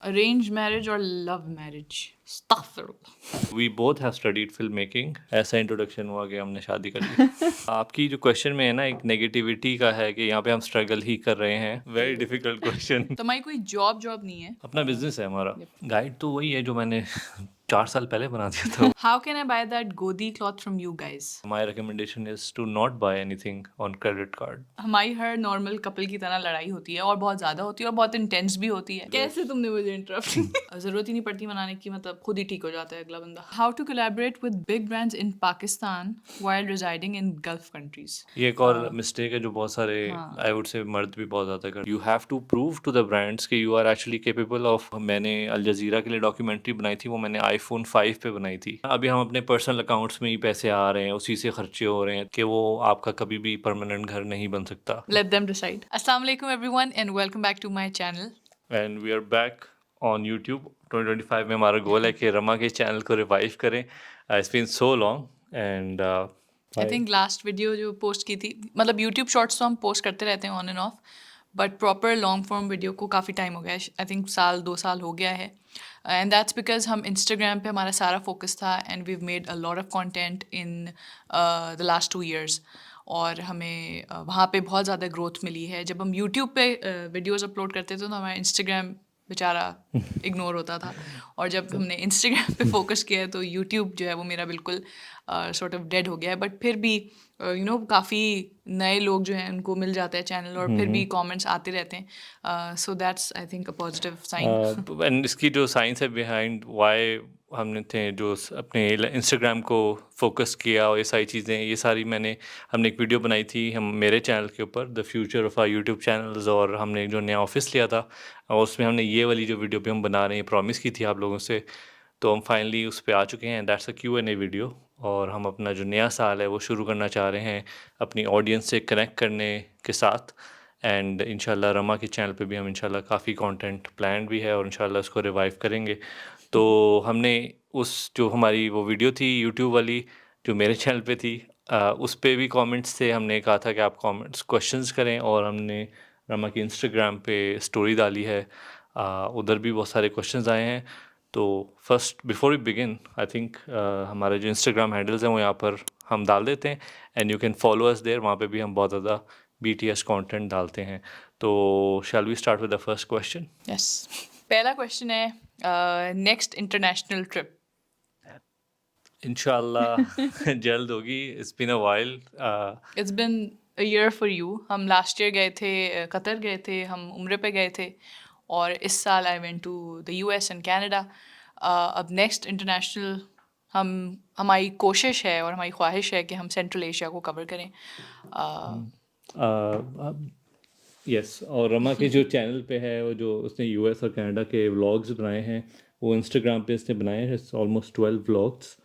Arrange marriage और love marriage? अस्तगफिरुल्लाह। We both have studied film making. ऐसा introduction हुआ कि हमने शादी कर ली। आपकी जो क्वेश्चन में है ना, एक नेगेटिविटी का है कि यहाँ पे हम स्ट्रगल ही कर रहे हैं। Very difficult question. तुम्हारी कोई जॉब नहीं है? अपना बिजनेस है हमारा। गाइड तो वही है जो मैंने 4 साल पहले बना दिया था। How can I buy that गोदी cloth from you guys? My recommendation is to not buy anything on credit card. हमारी हर नॉर्मल कपल की तरह लड़ाई होती है और बहुत ज्यादा होती है और बहुत इंटेंस भी होती है। कैसे तुमने मुझे इंटरप्ट जरूरत ही नहीं पड़ती मनाने की, मतलब खुद ही ठीक हो जाता है अगला बंदा। How to collaborate with big brands in Pakistan while residing in Gulf countries? ये एक और मिस्टेक है जो बहुत सारे आई वुड से मर्द भी बहुत ज़्यादा कर। You have to prove to the brands कि you are actually capable of. मैंने अल जजीरा के लिए डॉक्यूमेंट्री बनाई थी, वो मैंने आईफोन 5 पे बनाई थी। अभी हम अपने पर्सनल अकाउंट्स में ही पैसे आ रहे हैं, उसी से खर्चे हो रहे हैं कि वो आपका कभी भी परमानेंट घर नहीं बन सकता। Let them decide. अस्सलाम वालेकुम everyone and welcome back to my channel. And we are back on YouTube. 2025 में हमारा गोल है कि रमा के चैनल को रिवाइव करें। It's been so long and I think last video जो पोस्ट की थी, मतलब यूट्यूब शॉर्ट्स तो हम पोस्ट करते रहते हैं on end of, but proper long form video को काफ़ी टाइम हो गया है। आई थिंक 1-2 साल हो गया है एंड दैट्स बिकॉज हम इंस्टाग्राम पे हमारा सारा फोकस था and we made a lot of content in the last 2 years और हमें वहाँ पे बहुत ज़्यादा ग्रोथ मिली है। जब हम यूट्यूब पे वीडियोज़ अपलोड करते थे तो हमारा इंस्टाग्राम बेचारा इग्नोर होता था, और जब हमने इंस्टाग्राम पे फोकस किया है तो यूट्यूब जो है वो मेरा बिल्कुल सॉर्ट ऑफ डेड हो गया है। बट फिर भी काफ़ी नए लोग जो हैं उनको मिल जाता है चैनल और फिर भी कमेंट्स आते रहते हैं, so that's I think a positive sign. And इसकी जो साइंस है बिहाइंड वाई हमने थे जो अपने इंस्टाग्राम को फोकस किया और ये सारी चीज़ें, ये सारी हमने एक वीडियो बनाई थी हम मेरे चैनल के ऊपर, the future of our YouTube channels. और हमने जो नया ऑफिस लिया था और उसमें हमने ये वाली जो वीडियो भी हम बना रहे हैं प्रॉमिस की थी आप लोगों से, तो हम फाइनली उस पर आ चुके हैं। That's a Q&A video. और हम अपना जो नया साल है वो शुरू करना चाह रहे हैं अपनी ऑडियंस से कनेक्ट करने के साथ। एंड इंशाल्लाह रमा के चैनल पे भी हम इंशाल्लाह काफ़ी कंटेंट प्लान भी है और इंशाल्लाह उसको रिवाइव करेंगे। तो हमने उस जो हमारी वो वीडियो थी यूट्यूब वाली जो मेरे चैनल पे थी, उस पे भी कमेंट्स थे। हमने कहा था कि आप कमेंट्स क्वेश्चंस करें और हमने रमा की इंस्टाग्राम पे स्टोरी डाली है, उधर भी बहुत सारे क्वेश्चंस आए हैं। तो first before we begin I think हमारे जो इंस्टाग्राम हैंडल्स हैं वो यहाँ पर हम डाल देते हैं and you can follow us there. वहाँ पे भी हम बहुत ज़्यादा BTS कंटेंट डालते हैं। तो shall we start with the first question? Yes, पहला क्वेश्चन है नेक्स्ट इंटरनेशनल ट्रिप? इंशाल्लाह जल्द होगी। It's been a while. It's been a year for you. हम लास्ट ईयर गए थे, कतर गए थे, हम उम्रे पे गए थे, और इस साल I went to the US and Canada. अब नेक्स्ट इंटरनेशनल हमारी कोशिश है और हमारी ख्वाहिश है कि हम सेंट्रल एशिया को कवर करें। यस और रमा के जो चैनल पे है वो जो उसने US और कनाडा के व्लॉग्स बनाए हैं वो इंस्टाग्राम पे उसने बनाए हैं ऑलमोस्ट 12 व्लॉग्स।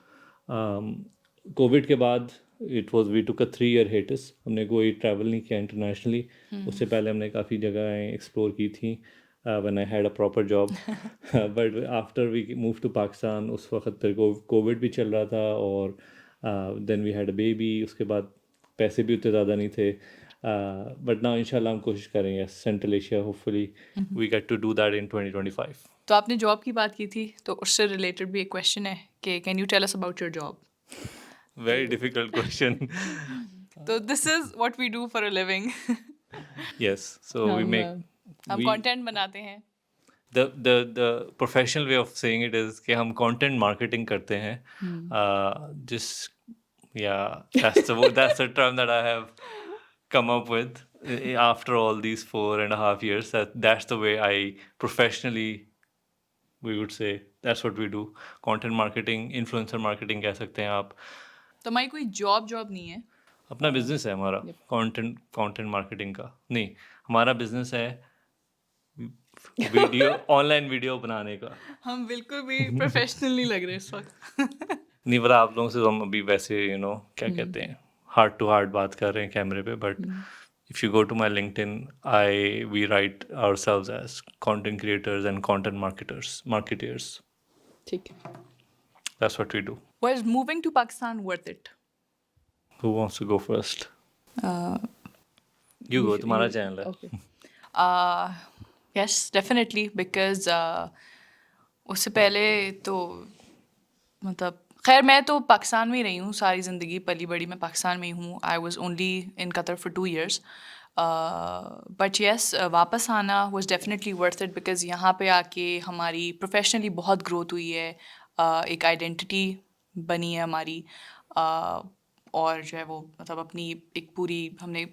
कोविड के बाद we took a 3-year hiatus। हमने कोई ट्रैवल नहीं किया इंटरनेशनली। उससे पहले हमने काफ़ी जगहें एक्सप्लोर की थी when I had a proper job. But after we move to Pakistan उस वक्त फिर कोविड भी चल रहा था और then we had a baby. उसके बाद पैसे भी उतने ज़्यादा नहीं थे। बट नाउ इंशाल्लाह हम कोशिश करेंगे central Asia, hopefully we get to do that in 2025। तो आपने जॉब की बात की थी तो उससे रिलेटेड भी एक क्वेश्चन है कि can you tell us about your job? Very difficult question. तो this is what we do for a living. Yes so we make हम कंटेंट बनाते हैं। the professional way of saying it is कि हम content marketing करते हैं। जिस that's the term that I have come up with after all these 4.5 years. That's the way I professionally, we would say, that's what we do. Content marketing, influencer marketing कह सकते हैं आप। तो हमारी कोई जॉब नहीं है। अपना बिजनेस है हमारा कंटेंट मार्केटिंग का। नहीं, हमारा बिजनेस है वीडियो ऑनलाइन वीडियो बनाने का। हम बिल्कुल भी प्रोफेशनल नहीं लग रहे इस वक्त। नहीं पता आप लोगों से तो हम अभी वैसे क्या कहते हैं हार्ट टू हार्ट बात कर रहे हैं कैमरे पे। But if you go to my LinkedIn we write ourselves as content creators and content marketers. ठीक है। That's what we do. Was moving to Pakistan worth it? Who wants to go first? You go, तुम्हारा channel है। Okay. Yes, definitely, because उससे पहले तो मतलब खैर मैं तो पाकिस्तान में ही रही हूँ सारी ज़िंदगी, पली बड़ी मैं पाकिस्तान में ही हूँ। I was only in Qatar for 2 years, but yes वापस आना was definitely worth it because यहाँ पे आके हमारी प्रोफेशनली बहुत ग्रोथ हुई है, एक आइडेंटिटी बनी है हमारी, और जो है वो मतलब अपनी एक पूरी हमने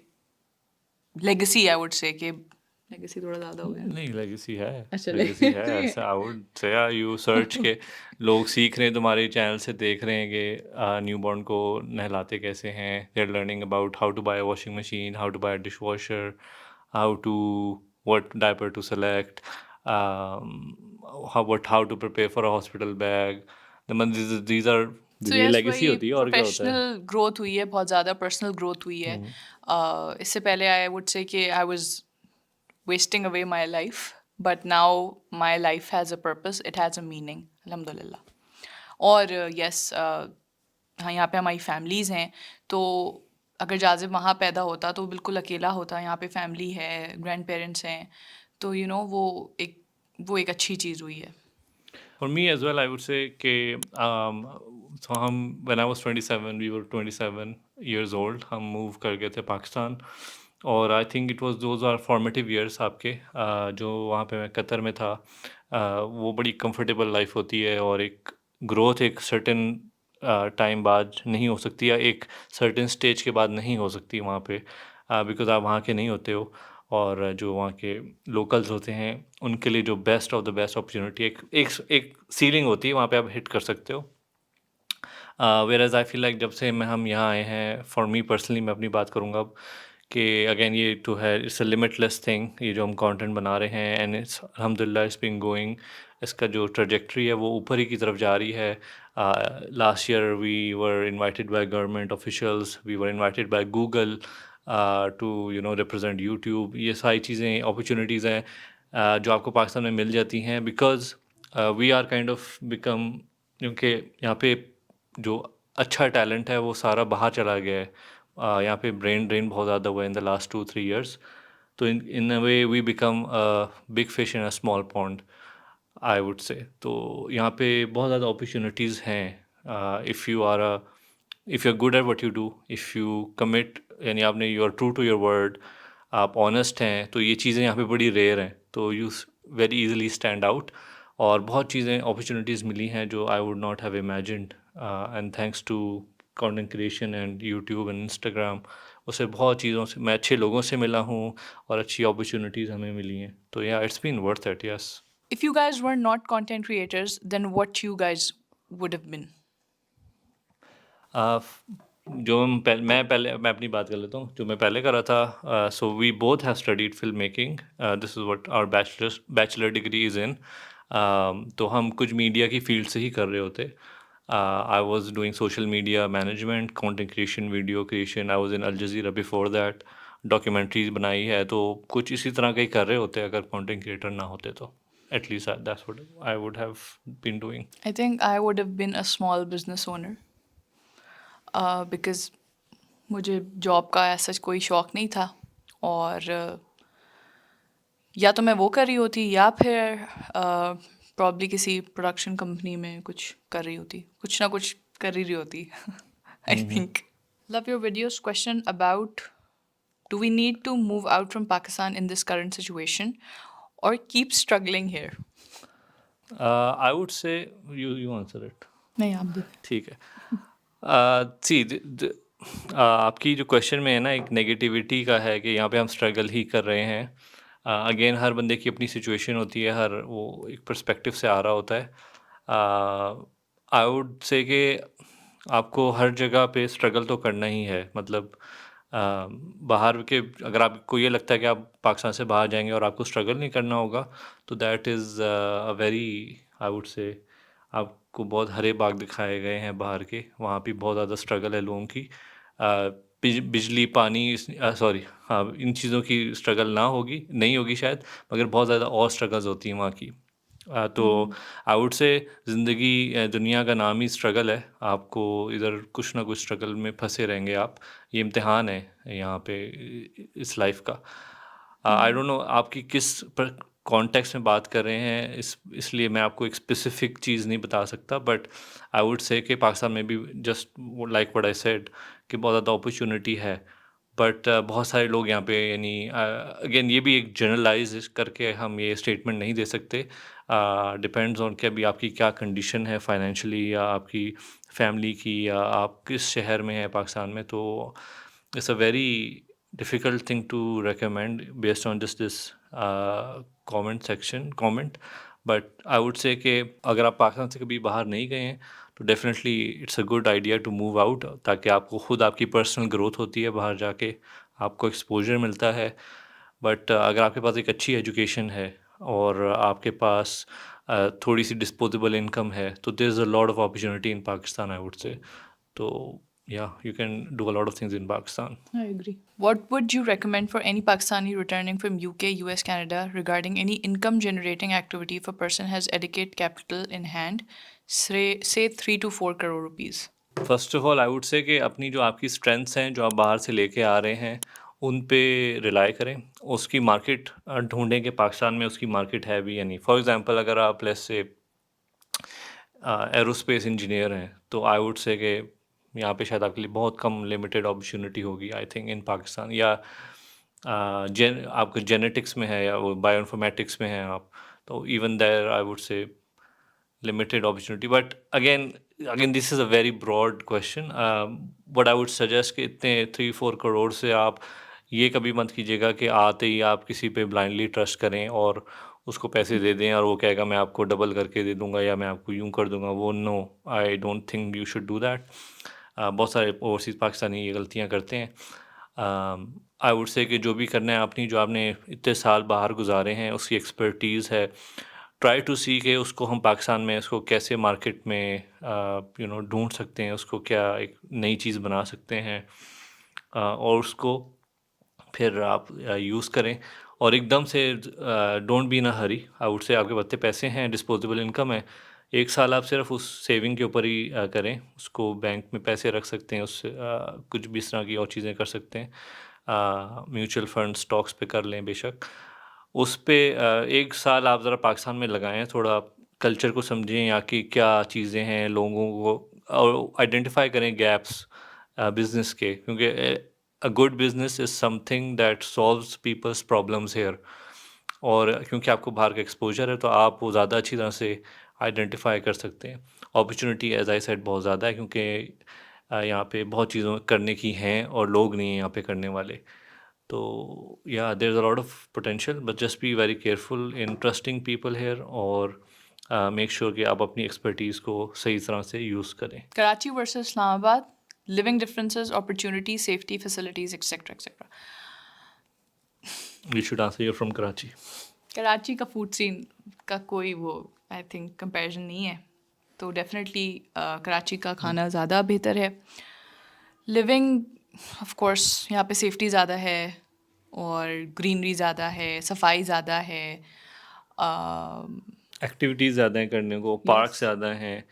लेगेसी, आई वुड से कि लेगेसी थोड़ा ज़्यादा हो गया। नहीं, लेगेसी है, अच्छा लेगेसी है, लेगेसी ऐसा आई वुड से यू सर्च के लोग सीख रहे हैं तुम्हारे चैनल से, देख रहे हैं कि न्यूबॉर्न को नहलाते कैसे हैं, they are learning about how to buy a washing machine, how to buy a dish washer, how to what diaper to select, how to prepare for a hospital bag, these are, so ये yes legacy वही होती है और क्या होता है? Professional growth हुई है, बहुत ज़्यादा पर्सनल ग्रोथ हुई है। हुँ। इससे पहले आई वुड से कि I was wasting away my life, but now my life has a purpose, it has a meaning, अल्हम्दुलिल्लाह। और यस हाँ, यहाँ पे हमारी फैमिलीज़ हैं, तो अगर जाज़िब वहाँ पैदा होता तो बिल्कुल अकेला होता। यहाँ पे फैमिली है, ग्रैंड पेरेंट्स हैं, तो वो एक अच्छी चीज़ हुई है। For me as well, I would say कि so हम when I was 27, we were 27 years old, हम move कर गए थे पाकिस्तान, और I think it was those are formative years आपके, जो वहाँ पे मैं कतर में था, वो बड़ी comfortable life होती है, और एक growth एक certain टाइम बाद नहीं हो सकती, या एक सर्टेन स्टेज के बाद नहीं हो सकती वहाँ पे, बिकॉज़ आप वहाँ के नहीं होते हो, और जो वहाँ के लोकल्स होते हैं उनके लिए जो best of the best opportunity, एक एक एक सीलिंग होती है, वहाँ पे आप हिट कर सकते हो। वेयरएज़ आई फ़ील लाइक जब से हम यहाँ आए हैं, फॉर मी पर्सनली मैं अपनी बात करूँगा अब, कि अगेन ये टू है, इट्स अ लिमिटलेस थिंग, ये जो हम कंटेंट बना रहे हैं, एंड इट्स अल्हम्दुलिल्लाह इट्स बीन गोइंग, इसका जो ट्रैजेक्टरी है वो ऊपर ही की तरफ जा रही है। Last year we were invited by government officials, we were invited by Google to represent YouTube. ये सारी चीज़ें अपॉर्चुनिटीज़ हैं जो आपको पाकिस्तान में मिल जाती हैं, because we are kind of become, क्योंकि यहाँ पे जो अच्छा टैलेंट है वो सारा बाहर चला गया है। यहाँ पे ब्रेन ड्रेन बहुत ज़्यादा हुआ है इन द लास्ट 2-3 इयर्स, तो in in a way we become big fish in a small pond, I would say. तो यहाँ पे बहुत ज़्यादा अपॉर्चुनिटीज़ हैं, if you are good at what you do, if you commit, यानी आपने you are true to your word, आप honest हैं, तो ये चीज़ें यहाँ पे बड़ी रेयर हैं, तो you very easily stand out, और बहुत चीज़ें अपॉर्चुनिटीज़ मिली हैं जो I would not have imagined, and thanks to content creation and YouTube and Instagram, उससे बहुत चीज़ों से मैं अच्छे लोगों से मिला हूँ, और अच्छी अपॉर्चुनिटीज़ हमें मिली हैं, तो yeah it's been worth it, yes. If you guys were not content creators, then what you guys would have been? आ, जो मैं अपनी बात कर लेता हूँ, जो मैं पहले कर रहा था, so we both have studied film making, this is what our bachelor degree is in, तो हम कुछ मीडिया की फील्ड से ही कर रहे होते। I was doing social media management, content creation, video creation, I was in Al Jazeera before that, documentaries बनाई है, तो कुछ इसी तरह का ही कर रहे होते अगर कंटेंट क्रिएटर ना होते तो, at least that's what I would have been doing. I think I would have been a small business owner, because मुझे जॉब का ऐसा कोई शौक नहीं था, और या तो मैं वो कर रही होती या फिर प्रॉब्ली किसी प्रोडक्शन कंपनी में कुछ कर रही होती, कुछ ना कुछ कर ही रही होती। I think. Love your videos question about, do we need to move out from Pakistan in this current situation और keep struggling here? I would say you answer it. नहीं, आप दो। ठीक है। सी आपकी जो क्वेश्चन में है ना, एक नेगेटिविटी का है कि यहाँ पे हम स्ट्रगल ही कर रहे हैं। अगेन हर बंदे की अपनी सिचुएशन होती है, हर वो एक पर्सपेक्टिव से आ रहा होता है। आई वुड से कि आपको हर जगह पे स्ट्रगल तो करना ही है, मतलब बाहर के, अगर आपको ये लगता है कि आप पाकिस्तान से बाहर जाएंगे और आपको स्ट्रगल नहीं करना होगा, तो that is a very, I would से, आपको बहुत हरे बाग दिखाए गए हैं बाहर के, वहाँ भी बहुत ज़्यादा स्ट्रगल है लोगों की। बिजली, पानी, सॉरी, हाँ, इन चीज़ों की स्ट्रगल ना होगी, नहीं होगी शायद, मगर बहुत ज़्यादा और स्ट्रगल्स होती हैं वहाँ की। तो आई वुड से ज़िंदगी, दुनिया का नाम ही स्ट्रगल है, आपको इधर कुछ ना कुछ स्ट्रगल में फंसे रहेंगे आप, ये इम्तिहान है यहाँ पे इस लाइफ का। आई डोंट नो आपकी किस कॉन्टेक्स्ट में बात कर रहे हैं, इसलिए मैं आपको एक स्पेसिफिक चीज़ नहीं बता सकता, बट आई वुड से कि पाकिस्तान में भी just like what I said कि बहुत ज़्यादा अपॉर्चुनिटी है, बट बहुत सारे लोग यहाँ पे, यानी अगेन ये भी एक जनरलाइज करके हम ये स्टेटमेंट नहीं दे सकते, डिपेंड्स ऑन कि अभी आपकी क्या कंडीशन है फाइनेंशियली, या आपकी फैमिली की, या आप किस शहर में हैं पाकिस्तान में। तो it's a very difficult thing to recommend based on just this comment, but I would say कि अगर आप पाकिस्तान से कभी बाहर नहीं गए हैं तो definitely it's a good idea to move out, ताकि आपको खुद आपकी पर्सनल ग्रोथ होती है, बाहर जाके आपको एक्सपोजर मिलता है। बट अगर आपके पास एक अच्छी एजुकेशन है और आपके पास थोड़ी सी डिस्पोजेबल इनकम है, तो there is a lot of opportunity in Pakistan, I would say. तो yeah, you can do a lot of things in Pakistan. I agree. What would you recommend for any Pakistani returning from UK, US, Canada regarding any income generating activity if a person has adequate capital in hand, say 3 to 4 crore rupees? First of all I would से कि अपनी जो आपकी strengths हैं जो आप बाहर से लेके आ रहे हैं, उन पे रिलाई करें, उसकी मार्केट ढूंढें कि पाकिस्तान में उसकी मार्केट है भी या नहीं। फॉर एग्जांपल अगर आप लेट्स से एरोस्पेस इंजीनियर हैं, तो आई वुड से कि यहाँ पे शायद आपके लिए बहुत कम लिमिटेड अपॉर्चुनिटी होगी आई थिंक इन पाकिस्तान, या आपको जेनेटिक्स में है या वो बायोइन्फॉर्मेटिक्स में हैं आप, तो even there I would say limited opportunity. But again this is a very broad question. What I would suggest कि इतने 3-4 करोड़ से आप ये कभी मत कीजिएगा कि आते ही आप किसी पे ब्लाइंडली ट्रस्ट करें और उसको पैसे दे दें और वो कहेगा मैं आपको डबल करके दे दूंगा या मैं आपको यूं कर दूंगा। वो no, I don't think you should do that. बहुत सारे ओवरसीज़ पाकिस्तानी ये गलतियाँ करते हैं। आई वुड से कि जो भी करना है अपनी, जो आपने इतने साल बाहर गुजारे हैं, उसकी एक्सपर्टीज़ है, ट्राई टू सी कि उसको हम पाकिस्तान में उसको कैसे मार्केट में ढूंढ सकते हैं, उसको क्या एक नई चीज़ बना सकते हैं, और उसको फिर आप यूज़ करें। और एकदम से don't be in a Hari. I would से आपके पास पैसे हैं, डिस्पोजेबल इनकम है, 1 साल आप सिर्फ उस सेविंग के ऊपर ही करें, उसको बैंक में पैसे रख सकते हैं, उससे कुछ भी इस तरह की और चीज़ें कर सकते हैं, म्यूचुअल फंड स्टॉक्स पे कर लें बेशक। उस पे 1 साल आप ज़रा पाकिस्तान में लगाएं, थोड़ा कल्चर को समझें, यहाँ की क्या चीज़ें हैं, लोगों को, और आइडेंटिफाई करें गैप्स बिजनेस के, क्योंकि a good business is something that solves people's problems here. और क्योंकि आपको बाहर का एक्सपोजर है तो आप वो ज़्यादा अच्छी तरह से आइडेंटिफाई कर सकते हैं। अपॉर्चुनिटी एज आई सेड बहुत ज़्यादा है, क्योंकि यहाँ पे बहुत चीज़ों करने की हैं और लोग नहीं हैं यहाँ पे करने वाले। तो yeah there is a lot of potential, but just be very careful in trusting people here, और मेक श्योर कि आप अपनी एक्सपर्टीज़ को सही तरह से यूज़ करें। Karachi versus Islamabad, living differences, opportunities, safety, facilities, etc. etc. We should answer you from Karachi. Karachi का फूड सीन का कोई वो आई थिंक कंपैरिजन नहीं है, तो डेफिनेटली कराची का खाना ज़्यादा बेहतर है। लिविंग ऑफ कोर्स यहाँ पे सेफ्टी ज़्यादा है और ग्रीनरी ज़्यादा है, सफाई ज़्यादा है। एक्टिविटीज़ ज़्यादा हैं करने को, पार्क ज़्यादा हैं।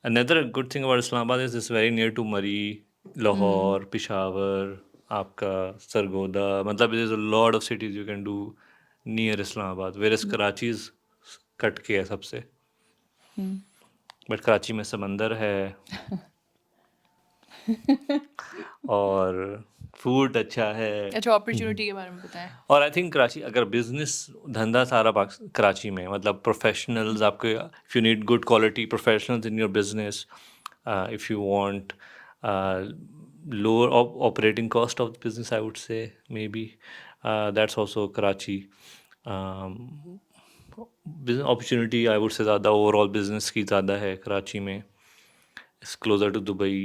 Another good thing about Islamabad is it's very near to Murree, Lahore, Peshawar, आपका सरगोदा, मतलब it is a lot of cities you can do near Islamabad, where is Karachi is cut के है सबसे। बट कराची में समंदर है और फूड अच्छा है। अच्छा, अपॉर्चुनिटी के बारे में बताएं। और आई थिंक कराची अगर बिजनेस धंधा सारा कराची में, मतलब प्रोफेशनल्स आपके, if you need good quality professionals in your business, if you want lower operating cost of the business, I would say maybe that's also Karachi. Business opportunity I would say ज़्यादा overall business की ज़्यादा है कराची में, it's closer to Dubai.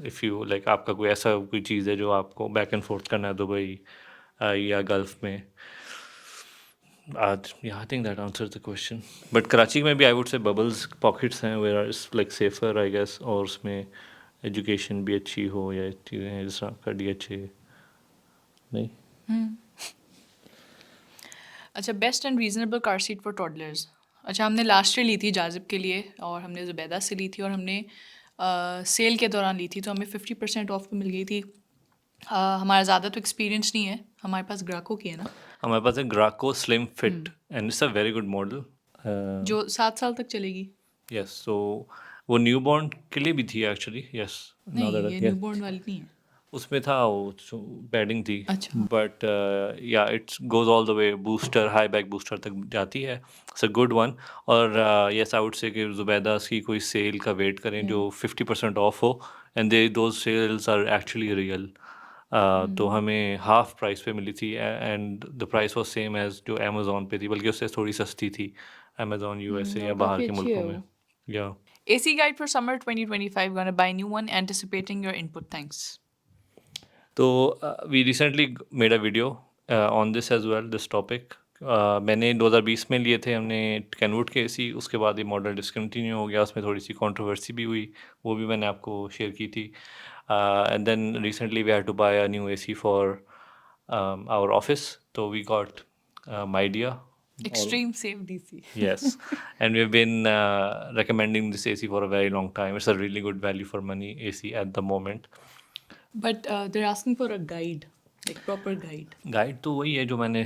If you like, आपका कोई ऐसा कोई चीज़ है जो आपको बैक एंड फोर्थ करना है दुबई या गल्फ में, I think that answers the question. But Karachi में भी I would say bubbles pockets हैं where it's like safer I guess, और उसमें एजुकेशन भी अच्छी हो या चीज़ें हैं जिस का DHA नहीं। अच्छा, best and reasonable car seat for toddlers. अच्छा, हमने लास्ट ईयर ली थी जाजिब के लिए और हमने ज़ुबैदा से ली थी, और हमने सेल के दौरान ली थी, तो हमें 50% ऑफ पे मिल गई थी। हमारा ज़्यादा तो एक्सपीरियंस नहीं है, हमारे पास ग्राको की है ना। हमारे पास है ग्राको slim fit and it's a very good model. जो 7 साल तक चलेगी? यस, सो वो न्यूबॉर्न के लिए भी थी एक्चुअली. यस, नाउ नहीं, दैट ये यस, न्यूबॉर्न वाली नहीं है। उसमें था वो पैडिंग थी. अच्छा। But yeah it's goes all the way, booster, high back booster तक जाती है. It's a good one. और यस, आई वुड से कि जुबैदास की कोई सेल का वेट करें जो 50% ऑफ हो, and they those sales are actually real. तो हमें हाफ प्राइस पे मिली थी, and the price was same as जो अमेज़ॉन पे थी, बल्कि उससे थोड़ी सस्ती थी अमेज़ॉन यूएसए या और बाहर काफ़ी के अच्छी मुल्कों है में. वो। या AC guide for summer 2025, gonna buy new one, anticipating your input, thanks. तो we recently made a video on this as well, this topic. मैंने 2020 में लिए थे हमने कैनवुड के एसी. उसके बाद ये मॉडल डिसकंटिन्यू हो गया, उसमें थोड़ी सी कंट्रोवर्सी भी हुई, वो भी मैंने आपको शेयर की थी. And then recently we had to buy a new AC for our office, तो we got Midea. Extreme safe DC. Yes, and we've been recommending this AC for a very long time. It's a really good value for money AC at the moment. But they're asking for a guide, like proper guide. Guide तो वही है जो मैंने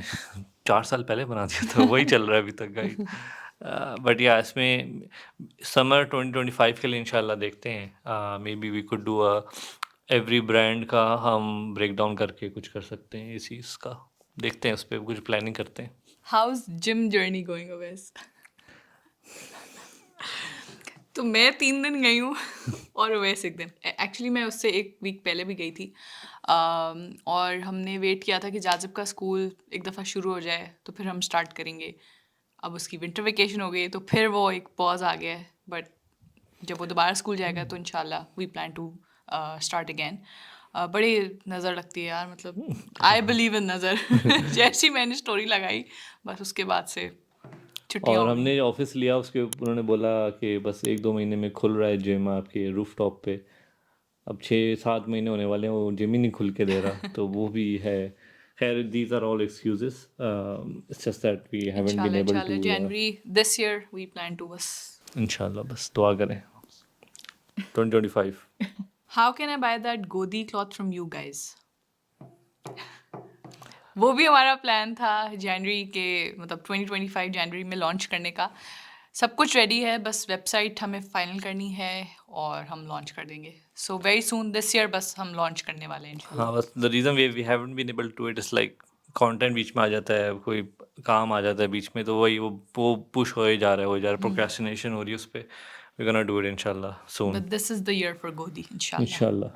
4 साल पहले बना दिया था, वही चल रहा है अभी तक गाइड. बट या इसमें समर 2025 के लिए इंशाल्लाह देखते हैं. Maybe we could do a every brand का हम ब्रेक डाउन करके कुछ कर सकते हैं इसी का. देखते हैं, उस पर कुछ प्लानिंग करते हैं. How's gym journey going, Awais? तो मैं 3 दिन गई हूँ और अवैस एक दिन. एक्चुअली मैं उससे 1 वीक पहले भी गई थी. और हमने वेट किया था कि जाजिब का स्कूल एक दफ़ा शुरू हो जाए तो फिर हम स्टार्ट करेंगे. अब उसकी विंटर वेकेशन हो गई तो फिर वो एक पॉज आ गया है. बट जब वो दोबारा स्कूल जाएगा तो इंशाल्लाह we plan to start again. बड़ी नज़र लगती है यार, मतलब आई बिलीव इन नज़र. जैसी मैंने स्टोरी लगाई बस उसके बाद से छुट्टियाँ और हो गई. हमने ऑफिस लिया, उसके उन्होंने बोला कि बस 1-2 महीने में खुल रहा है जिम आपके रूफ टॉप पे. अब 6-7 महीने होने वाले हैं, वो जिम ही नहीं खुल के दे रहा. तो वो भी है. खैर, these are all excuses. It's just that we haven't been able इंशाल्लाह to. January this year we plan to बस. इंशाल्लाह, बस दुआ करें 2025. How can I buy that गोदी क्लॉथ फ्रॉम यू गाइज? वो भी हमारा प्लान था जनवरी के, मतलब 2025 जनवरी में लॉन्च करने का. सब कुछ रेडी है, बस वेबसाइट हमें फाइनल करनी है और हम लॉन्च कर देंगे. So very soon this year बस हम लॉन्च करने वाले हैं इंशाल्लाह. हाँ, बस the reason we haven't been able to it is like content बीच में आ जाता है, कोई काम आ जाता है बीच में, तो वही वो पुश हो ही जा रहा है, प्रोक्रेस्टिनेशन हो रही है उस पे. वी गोना डू इट इंशाल्लाह soon. But this is the year for Godi इंशाल्लाह. इंशाल्लाह,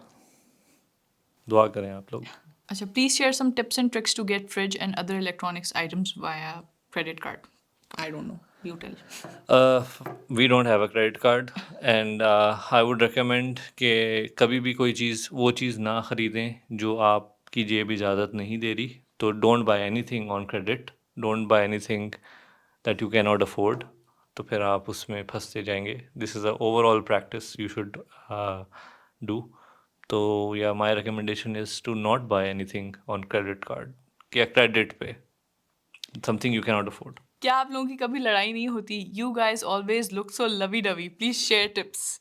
दुआ करें आप लोग. अच्छा, please share some tips and tricks to get fridge and other electronics items via credit card. I don't know, you tell. We don't have a credit card, and I would recommend कि कभी भी कोई चीज़, वो चीज़ ना ख़रीदें जो आपकी जेब इजाज़त नहीं दे रही. तो don't buy anything on credit, don't buy anything that you can not afford. तो फिर आप उसमें फंसते जाएंगे. This is a overall practice you should do. तो yeah my recommendation is to not buy anything on credit card या credit pay, something you can not afford. क्या आप लोगों की कभी लड़ाई नहीं होती? You guys always look so lovey dovey, please share tips.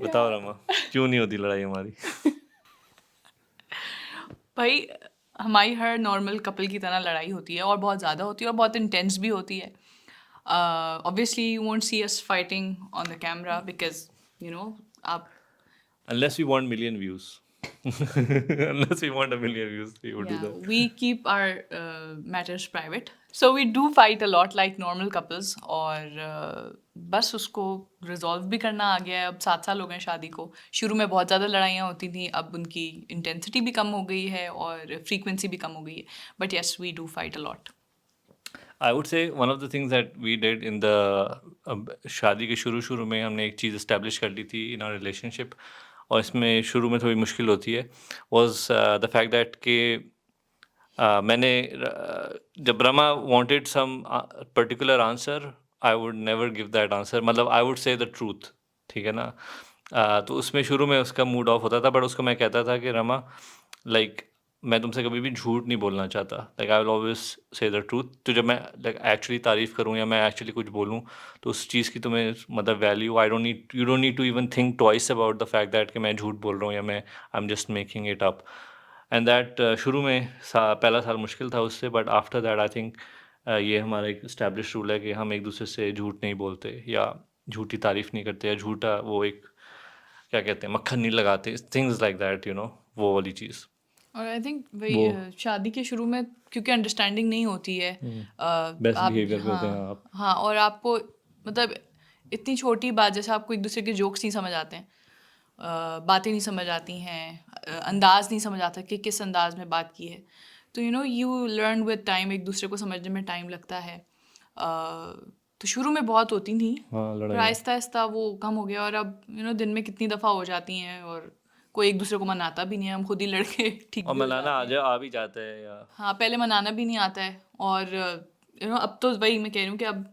बताओ रमा, क्यों नहीं होती लड़ाई हमारी? भाई, हमारी हर नॉर्मल कपल की तरह लड़ाई होती है और बहुत ज़्यादा होती है और बहुत इंटेंस भी होती है. Obviously you won't see us fighting on the camera because you know आप. Unless we want million views. Unless we want a million views, we would do Yeah, that. we keep our matters private. So we do fight a lot like normal couples. और बस उसको resolve भी करना आ गया है. अब 7 साल हो गए शादी को. शुरू में बहुत ज़्यादा लड़ाइयाँ होती थी, अब उनकी इंटेंसिटी भी कम हो गई है और फ्रीक्वेंसी भी कम हो गई है. But yes, we do fight a lot. I would say one of the things that we did in the शादी के शुरू में हमने एक चीज़ establish कर ली थी in our relationship, और इसमें शुरू में थोड़ी मुश्किल होती है, was the fact that कि मैंने जब Rama wanted some particular answer, I would never give that answer. मतलब I would say the truth, ठीक है ना. तो उसमें शुरू में उसका मूड ऑफ होता था, बट उसको मैं कहता था कि रमा, लाइक मैं तुमसे कभी भी झूठ नहीं बोलना चाहता. Like I will always say the truth. तो जब मैं लाइक एक्चुअली तारीफ़ करूँ या मैं एक्चुअली कुछ बोलूँ, तो उस चीज़ की तुम्हें मतलब value, you don't need to even think twice about the fact that कि मैं झूठ बोल रहा हूँ या मैं I am just making it up. And that शुरू में पहला साल मुश्किल था उससे, but after that I think ये हमारा एक इस्टेब्लिश रूल है कि हम एक दूसरे से झूठ नहीं बोलते या झूठी तारीफ नहीं करते या झूठा वो एक क्या कहते हैं मक्खन नहीं लगाते, things like that, you know, वो वाली चीज़ और आई थिंक वही वो शादी के शुरू में क्योंकि अंडरस्टैंडिंग नहीं होती है बेस्ट आप बिहेवियर पे होते हैं हाँ आप। हाँ, और आपको मतलब इतनी छोटी बात जैसे आपको एक दूसरे के जोक्स नहीं समझ आते हैं, बातें नहीं समझ आती हैं, अंदाज नहीं समझ आता कि किस अंदाज में बात की है, तो यू लर्न विद टाइम, एक दूसरे को समझने में टाइम लगता है। तो शुरू में बहुत होती थी, हाँ, पर लड़ाइयाँ। आहिस्ता आहिस्ता वो कम हो गया, और अब दिन में कितनी दफ़ा हो जाती हैं, और कोई एक दूसरे को मनाता भी नहीं है, हम खुद ही लड़के ठीक और भी हो मनाना जाते हैं। आ भी जाता है या हाँ, पहले मनाना भी नहीं आता है, और अब तो वही मैं कह रही हूँ कि अब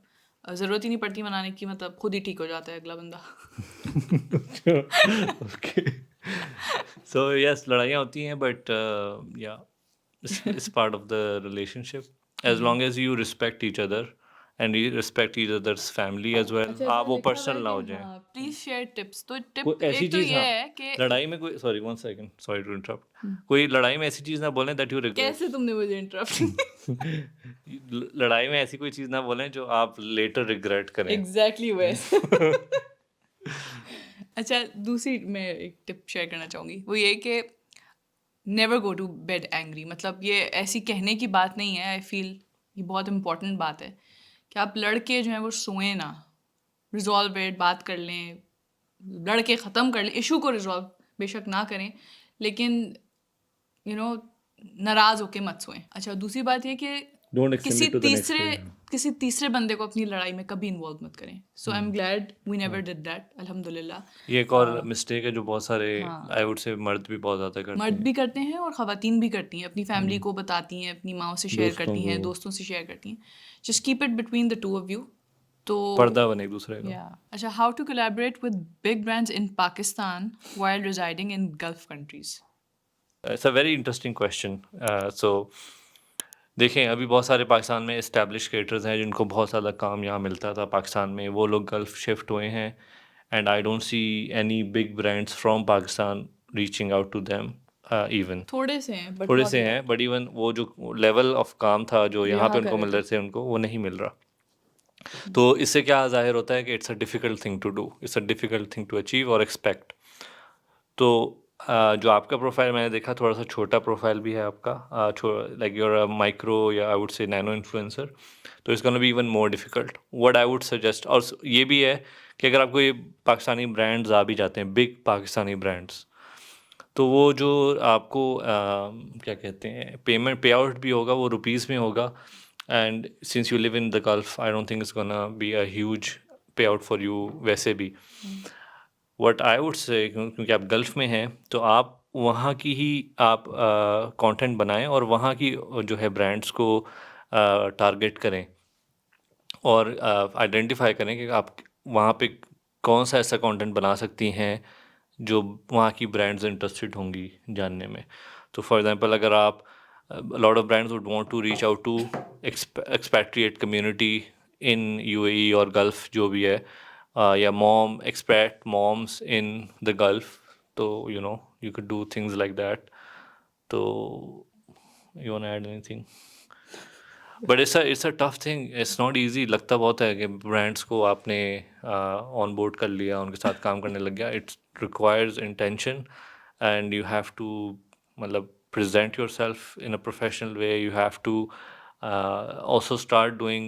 ज़रूरत ही नहीं पड़ती मनाने की, मतलब खुद ही ठीक हो जाता है अगला बंदा। ओके। सो यस, लड़ाइयाँ होती हैं, but yeah it's part of the relationship, as long as you respect each other and you respect each others family as well, अच्छा, ऐसा वो लिखा हुआ है पर्सनल ना कि हो जाए। हाँ प्लीज़ शेयर टिप्स, तो कोई टिप ऐसी एक तो चीज़, ये हाँ, है कि लड़ाई में कोई, sorry one second, sorry to interrupt, कोई लड़ाई में ऐसी चीज़ ना बोलें दैट यू रिग्रेट। कैसे तुमने मुझे इंटरप्ट लड़ाई में ऐसी कोई चीज़ ना बोलें जो आप लेटर रिग्रेट करें। एग्जैक्टली वैसे। अच्छा, दूसरी मैं एक टिप शेयर करना चाहूँगी, वो ये कि never go to bed angry. मतलब ये ऐसी कहने की बात नहीं है, आई फील ये बहुत इंपॉर्टेंट बात है कि आप लड़के जो हैं वो सोएं ना, रिजॉल्व इट, बात कर लें, लड़के ख़त्म कर लें, इशू को रिजॉल्व बेशक ना करें, लेकिन यू नो नाराज़ होके मत सोएं। अच्छा, दूसरी बात ये कि डोंट एक्सटेंड किसी इट टू द नेक्स्ट तीसरे डे। किसी तीसरे बंदे को अपनी लड़ाई में कभी इन्वॉल्व मत करें। So I am glad we never did that, अल्हम्दुलिल्लाह। ये एक और मिस्टेक है जो बहुत सारे, हाँ, आई वुड से, मर्द भी बहुत ज़्यादा करते मर्द हैं। भी करते हैं और ख़वातीन भी करती हैं, अपनी फैमिली को बताती हैं, अपनी माओ से शेयर दोस्तों करती को हैं, दोस्तों से शेयर करती हैं। Just keep it between the two of you. तो पर्दा बने एक दूसरे का। या अच्छा, how to collaborate with big brands in Pakistan while residing in Gulf countries. It's a very interesting question. So देखें, अभी बहुत सारे पाकिस्तान में इस्टेब्लिश क्रिएटर्स हैं जिनको बहुत ज़्यादा काम यहाँ मिलता था पाकिस्तान में, वो लोग गल्फ शिफ्ट हुए हैं, and I don't see any big brands from Pakistan reaching out to them even. थोड़े से हैं बट थोड़े नॉट से अ हैं, लॉट, बट इवन वो जो लेवल ऑफ काम था जो जो यहाँ पे यहाँ कर उनको रहे मिल थे। रहे थे उनको, वो नहीं मिल रहा। तो इससे क्या ज़ाहिर होता है कि it's a difficult thing to do, it's a difficult thing to achieve और एक्सपेक्ट। तो जो आपका प्रोफाइल मैंने देखा, थोड़ा सा छोटा प्रोफाइल भी है आपका, लाइक यूर अ माइक्रो या I would say nano influencer, तो it's gonna be even more difficult. What I would suggest, और ये भी है कि अगर आपको ये पाकिस्तानी ब्रांड्स आ भी जाते हैं, बिग पाकिस्तानी ब्रांड्स, तो वो जो आपको क्या कहते हैं पेमेंट पे आउट भी होगा, वो रुपीज़ में होगा, and since you live in the gulf I don't think it's gonna be a huge पे आउट फॉर यू वैसे भी। व्हाट आई वुड से, क्योंकि आप गल्फ़ में हैं, तो आप वहाँ की ही आप कंटेंट बनाएं और वहाँ की जो है ब्रांड्स को टारगेट करें और आइडेंटिफाई करें कि आप वहाँ पे कौन सा ऐसा कंटेंट बना सकती हैं जो वहाँ की ब्रांड्स इंटरेस्टेड होंगी जानने में। तो फॉर एग्जांपल, अगर आप lot of brands would want to reach out to expatriate community in UAE और गल्फ जो भी है, या mom expat moms in the Gulf, तो you could do things like that. तो you want add anything? But it's a tough thing, it's not easy. लगता बहुत है कि ब्रांड्स को आपने ऑन बोर्ड कर लिया, उनके साथ काम करने लग गया। It's requires intention and you have to, मतलब, present yourself in a professional way. You have to also start doing,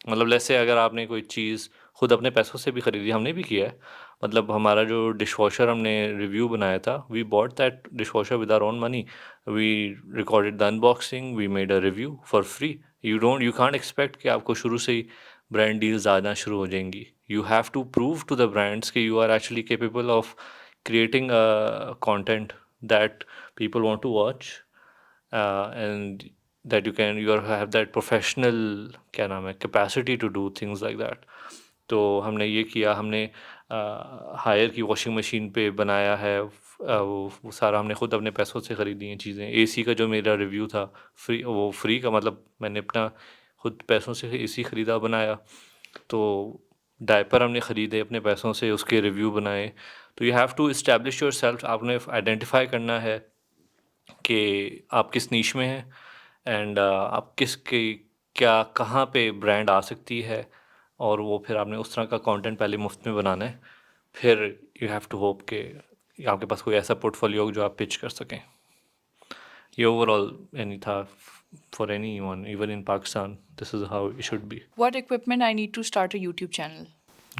मतलब जैसे अगर आपने कोई चीज़ खुद अपने पैसों से भी ख़रीदी, हमने भी किया है, मतलब हमारा जो डिश वॉशर हमने रिव्यू बनाया था, we bought that dish washer with our own money, we recorded the unboxing, we made a review for free. You can't expect कि आपको शुरू से ही ब्रांड डील्स आना शुरू हो जाएंगी। You have to prove to the brands कि you are actually capable of creating content that people want to watch, and that you have that professional, क्या नाम है, capacity to do things like that। तो हमने ये किया, हमने higher की वॉशिंग मशीन पे बनाया है, वो सारा हमने खुद अपने पैसों से ख़रीदी हैं चीज़ें। एसी का जो मेरा रिव्यू था, फ्री का, मतलब मैंने अपना खुद पैसों से एसी ख़रीदा बनाया। तो डायपर हमने ख़रीदे अपने पैसों से, उसके रिव्यू बनाए। तो you have to establish yourself, आपने आइडेंटिफाई करना है कि आप किस नीश में हैं एंड आप किसके क्या कहाँ पे ब्रांड आ सकती है, और वो फिर आपने उस तरह का कंटेंट पहले मुफ्त में बनाना है, फिर यू हैव टू होप कि आपके पास कोई ऐसा पोर्टफोलियो हो जो आप पिच कर सकें. ये ओवरऑल यानी था for any one even in Pakistan this is how it should be. What equipment I need to start a YouTube channel?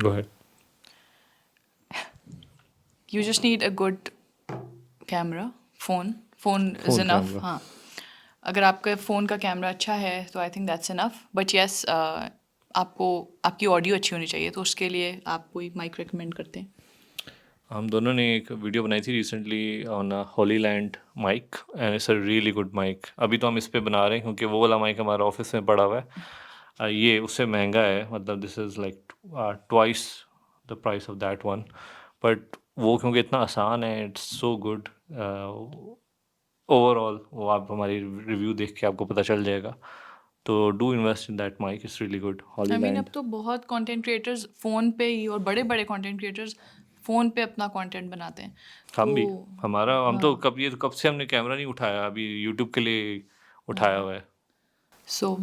Go ahead. You just need a good camera, phone. Phone is Phone enough. camera. हाँ, अगर आपका phone का camera अच्छा है तो I think that's enough. But yes, आपको आपकी audio अच्छी होनी चाहिए, तो उसके लिए आप कोई माइक रिकमेंड करते हैं? हम दोनों ने एक वीडियो बनाई थी recently on holy land mic and it's a really good mic. अभी तो हम इस पे बना रहे हैं क्योंकि वो वाला माइक हमारे ऑफिस में पड़ा हुआ है. ये उससे महंगा है, मतलब this is like twice the price of that one. But वो क्योंकि इतना आसान है, इट्स सो गुड. ओवरऑल वो आप हमारी रिव्यू देख के आपको पता चल जाएगा. तो do invest in that mic, it's really good. I holy mean, land. अब तो बहुत कंटेंट क्रिएटर्स फ़ोन पे ही, और बड़े बड़े कंटेंट क्रिएटर्स फ़ोन पे अपना कंटेंट बनाते हैं. हम तो भी हम तो हाँ, कब से हमने कैमरा नहीं उठाया, अभी यूट्यूब के लिए उठाया हुआ है. सो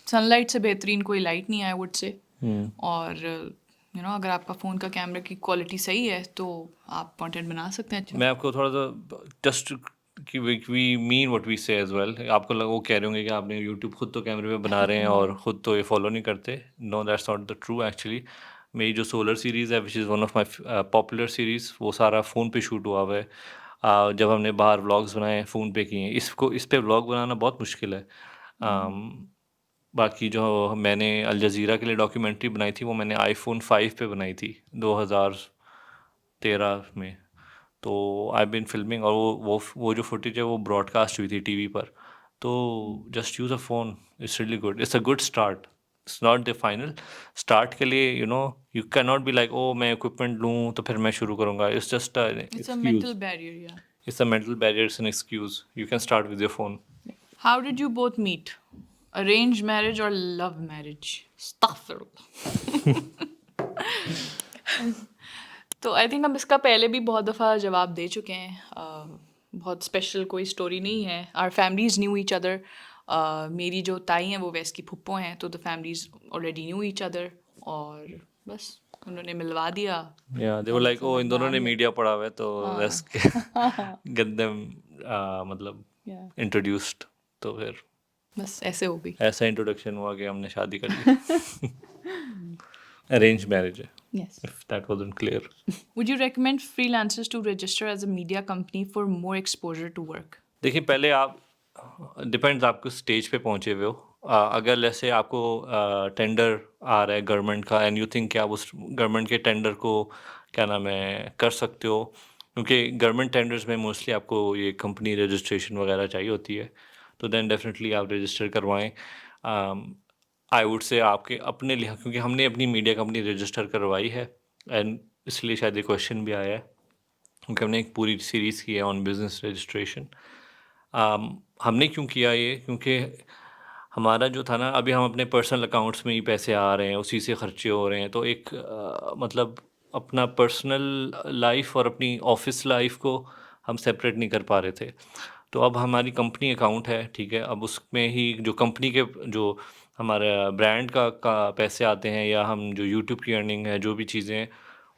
सनलाइट से बेहतरीन कोई लाइट नहीं है, आई वुड से. हम्म. और अगर आपका फ़ोन का कैमरा की क्वालिटी सही है तो आप कंटेंट बना सकते हैं अच्छा. मैं आपको थोड़ा सा जस्ट कि वी मीन व्हाट वी से एज वेल. आपको वो कह रहे होंगे कि आपने यूट्यूब खुद तो कैमरे में बना रहे हैं और खुद तो ये फॉलो नहीं करते. No, that's not the true actually. मेरी जो सोलर सीरीज़ है which is one of my popular series, वो सारा फ़ोन पे शूट हुआ हुआ है. जब हमने बाहर व्लॉग्स बनाए फ़ोन पे किए हैं. इस पे व्लॉग बनाना बहुत मुश्किल है. बाकी जो मैंने अल जज़ीरा के लिए डॉक्यूमेंट्री बनाई थी वो मैंने आईफोन 5 पे बनाई थी 2013 में. तो आई बीन फिल्मिंग, और वो जो फुटेज है वो ब्रॉडकास्ट हुई थी टीवी पर. तो just use a phone, it's really good, it's a good start. It's not the final start के लिए. You can not be like oh मैं इक्विपमेंट लूँ तो फिर मैं शुरू करूँगा. It's just it's a excuse. Mental barrier, yeah. It's a mental barrier, it's an excuse. You can start with your phone. How did you both meet? Arrange marriage और love marriage? अस्तगफिरुल्लाह. तो I think हम इसका पहले भी बहुत दफ़ा जवाब दे चुके हैं. बहुत स्पेशल कोई स्टोरी नहीं है. Our families knew each other. मेरी जो ताई हैं वो वैस की फुप्पो हैं, तो the families already knew each other. और बस उन्होंने मिलवा दिया. या दे वर हम लाइक ओ समझ इन में दोनों आ ने गया. मीडिया पढ़ा हुआ है तो लेट्स हाँ. गेट देम मतलब Yeah. इंट्रोड्यूस्ड. तो फिर बस ऐसे हो गई. ऐसा इंट्रोडक्शन हुआ कि हमने शादी कर ली. अरेंज मैरिज है, Yes. If that wasn't clear. Would you recommend freelancers to register as a media company for more exposure to work? देखिए पहले आप डिपेंड्स आप किस स्टेज पे पहुंचे हुए हो. अगर जैसे आपको टेंडर आ रहा है गवर्नमेंट का एंड यू थिंक कि आप उस गवर्नमेंट के टेंडर को क्या नाम है कर सकते हो, क्योंकि गवर्नमेंट टेंडर्स में मोस्टली आपको ये कंपनी रजिस्ट्रेशन वगैरह चाहिए होती है. तो देन डेफिनेटली आप रजिस्टर करवाएं. आई वुड से आपके अपने लिए, क्योंकि हमने अपनी मीडिया कंपनी रजिस्टर करवाई है एंड इसलिए शायद ये क्वेश्चन भी आया है, क्योंकि हमने एक पूरी सीरीज़ की है ऑन बिजनेस रजिस्ट्रेशन. हमने क्यों किया ये, क्योंकि हमारा जो था ना, अभी हम अपने पर्सनल अकाउंट्स में ही पैसे आ रहे हैं, उसी से खर्चे हो रहे हैं. तो एक मतलब अपना पर्सनल लाइफ और अपनी ऑफिस लाइफ को हम सेपरेट नहीं कर पा रहे थे. तो अब हमारी कंपनी अकाउंट है, ठीक है. अब उसमें ही जो कंपनी के जो हमारा ब्रांड का पैसे आते हैं, या हम जो यूट्यूब की अर्निंग है, जो भी चीज़ें हैं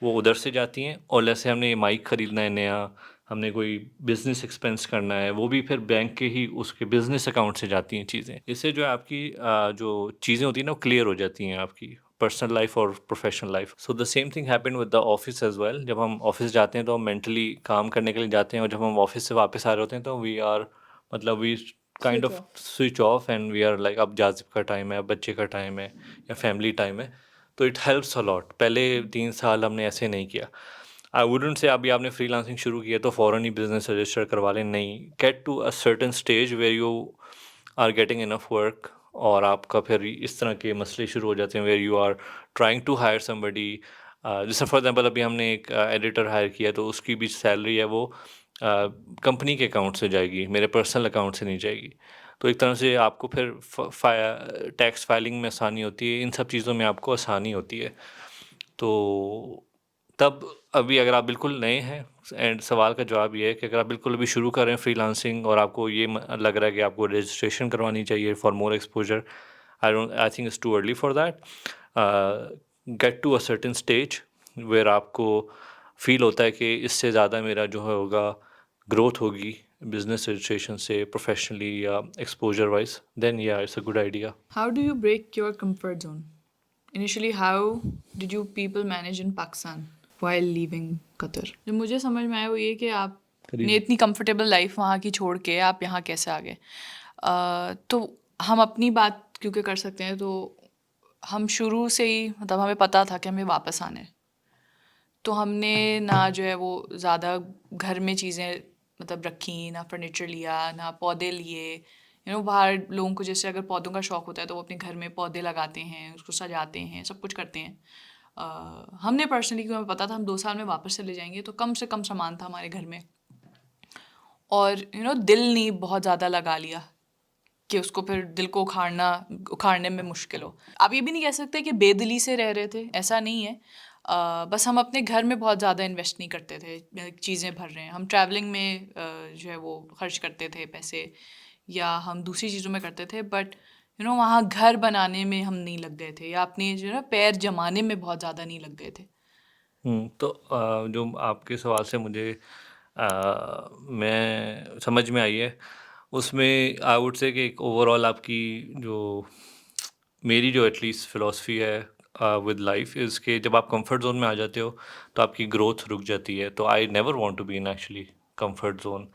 वो उधर से जाती हैं. और जैसे हमने माइक ख़रीदना है नया, हमने कोई बिज़नेस एक्सपेंस करना है, वो भी फिर बैंक के ही उसके बिज़नेस अकाउंट से जाती हैं चीज़ें. इससे जो है आपकी जो चीज़ें होती हैं ना वो क्लियर हो जाती हैं, आपकी पर्सनल लाइफ और professional life. So the same thing happened with the office as well. जब हम ऑफिस जाते हैं तो हम मेंटली काम करने के लिए जाते हैं, और जब हम ऑफिस से वापस आ रहे होते हैं तो वी आर मतलब we kind Switch off off. Switch off and we are like अब जाजिब का टाइम है, अब बच्चे का टाइम है, या फैमिली टाइम है. तो इट हेल्प्स अ लॉट. पहले 3 साल हमने ऐसे नहीं किया. आई वुडेंट से अभी आपने फ्रीलांसिंग शुरू किया तो फ़ौरन ही बिजनेस रजिस्टर करवा लें. नहीं, get to a certain stage where you are getting enough work, और आपका फिर इस तरह के मसले शुरू हो जाते हैं where you are trying to hire somebody. जैसे फॉर एग्जांपल अभी हमने एक एडिटर हायर किया, तो उसकी भी सैलरी है वो कंपनी के अकाउंट से जाएगी, मेरे पर्सनल अकाउंट से नहीं जाएगी. तो एक तरह से आपको फिर टैक्स फाइलिंग में आसानी होती है, इन सब चीज़ों में आपको आसानी होती है. तो तब अभी अगर आप बिल्कुल नए हैं एंड सवाल का जवाब ये है कि अगर आप बिल्कुल अभी शुरू कर रहे हैं फ्रीलांसिंग और आपको ये लग रहा है कि आपको रजिस्ट्रेशन करवानी चाहिए for more exposure, I think it's too early for that. Get to a certain stage where आपको फील होता है कि इससे ज़्यादा मेरा जो है होगा ग्रोथ होगी बिजनेस रजिस्ट्रेशन से प्रोफेशनली या एक्सपोजर वाइज, देन या it's a good idea. How do you break your comfort zone? Initially, how did you people manage in Pakistan while leaving Qatar? जो मुझे समझ में आया वो ये कि आप ने इतनी कंफर्टेबल लाइफ वहाँ की छोड़ के आप यहाँ कैसे आ गए. तो हम अपनी बात क्योंकि कर सकते हैं, तो हम शुरू से ही मतलब हमें पता था कि हमें वापस आना है. तो हमने ना जो है वो ज़्यादा घर में चीज़ें मतलब रखी, ना फर्नीचर लिया, ना पौधे लिए. बाहर लोगों को जैसे अगर पौधों का शौक होता है तो वो अपने घर में पौधे लगाते हैं, उसको सजाते हैं, सब कुछ करते हैं. हमने पर्सनली, क्योंकि हमें पता था हम 2 साल में वापस चले जाएंगे, तो कम से कम सामान था हमारे घर में. और दिल नहीं बहुत ज़्यादा लगा लिया कि उसको फिर दिल को उखाड़ने में मुश्किल हो. आप ये भी नहीं कह सकते कि बेदिली से रह रहे थे, ऐसा नहीं है. बस हम अपने घर में बहुत ज़्यादा इन्वेस्ट नहीं करते थे. चीज़ें भर रहे हैं हम, ट्रैवलिंग में जो है वो खर्च करते थे पैसे, या हम दूसरी चीज़ों में करते थे. बट वहाँ घर बनाने में हम नहीं लग गए थे, या अपने जो है ना पैर जमाने में बहुत ज़्यादा नहीं लग गए थे. तो जो आपके सवाल से मुझे मैं समझ में आई है उसमें आई वुड से कि एक ओवरऑल आपकी जो मेरी जो एटलीस्ट फ़िलॉसफ़ी है विद लाइफ इज़ कि जब आप कंफर्ट ज़ोन में आ जाते हो तो आपकी ग्रोथ रुक जाती है. तो I never want to be in actually comfort zone.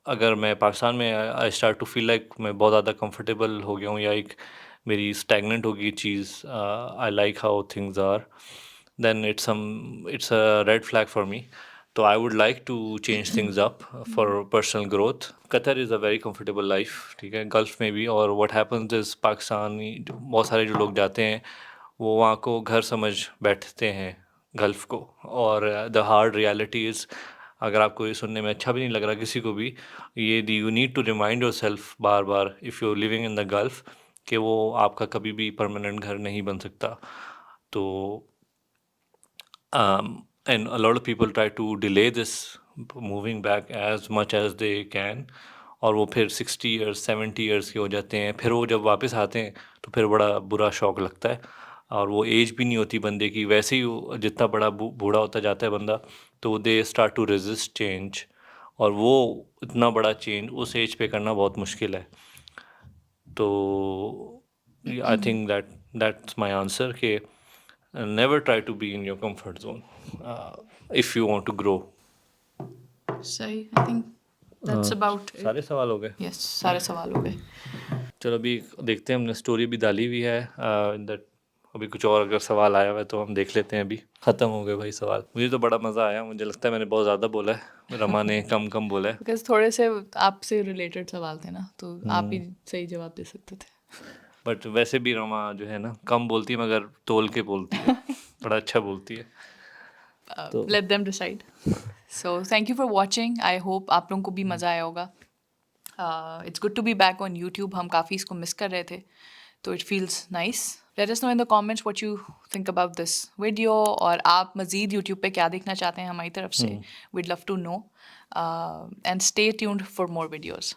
अगर मैं पाकिस्तान में I start to feel like मैं बहुत ज़्यादा कंफर्टेबल हो गया हूँ या एक मेरी स्टैगनेंट हो गई चीज़, I like how things are, then it's a red flag for me. So I would like to change things up for personal growth. Qatar is a very comfortable life, ठीक है, गल्फ़ में भी. और what happens is Pakistani बहुत सारे जो लोग जाते हैं वो वहाँ को घर समझ बैठते हैं गल्फ़ को. और the hard reality is अगर आपको ये सुनने में अच्छा भी नहीं लग रहा किसी को भी, ये you need to remind yourself बार बार if you living in the gulf कि वो आपका कभी भी परमानेंट घर नहीं बन सकता. तो and a lot of people try to delay this moving back as much as they can. और वो फिर 60 ईयर्स 70 ईयर्स के हो जाते हैं, फिर वो जब वापस आते हैं तो फिर बड़ा बुरा शौक लगता है. और वो एज भी नहीं होती बंदे की, वैसे ही जितना बड़ा बूढ़ा होता जाता है बंदा तो they start to resist change. और वो इतना बड़ा चेंज उस एज पे करना बहुत मुश्किल है. तो I think that's my answer कि never try to be in your comfort zone if you want to grow. सही. I think that's about it. सारे सवाल हो गए. यस, सारे सवाल हो गए. चलो अभी देखते हैं, हमने स्टोरी भी डाली हुई है दैट. अभी कुछ और अगर सवाल आया हुआ है तो हम देख लेते हैं. अभी ख़त्म हो गए भाई सवाल. मुझे तो बड़ा मज़ा आया, मुझे लगता है मैंने बहुत ज़्यादा बोला है, रमा ने कम कम बोला है. बिकॉज थोड़े से आपसे रिलेटेड सवाल थे ना, तो आप ही सही जवाब दे सकते थे. बट वैसे भी रमा जो है ना कम बोलती है मगर तोल के बोलती है, बड़ा अच्छा बोलती है. Let them decide. So thank you for watching. I hope आप लोगों को भी मज़ा आया होगा. It's good to be back on YouTube. हम काफ़ी इसको मिस कर रहे थे, तो it feels nice. Let us know in the comments what you think about this video, और आप मज़ीद यूट्यूब पे क्या देखना चाहते हैं हमारी तरफ से. We'd love to know. And stay tuned for more videos.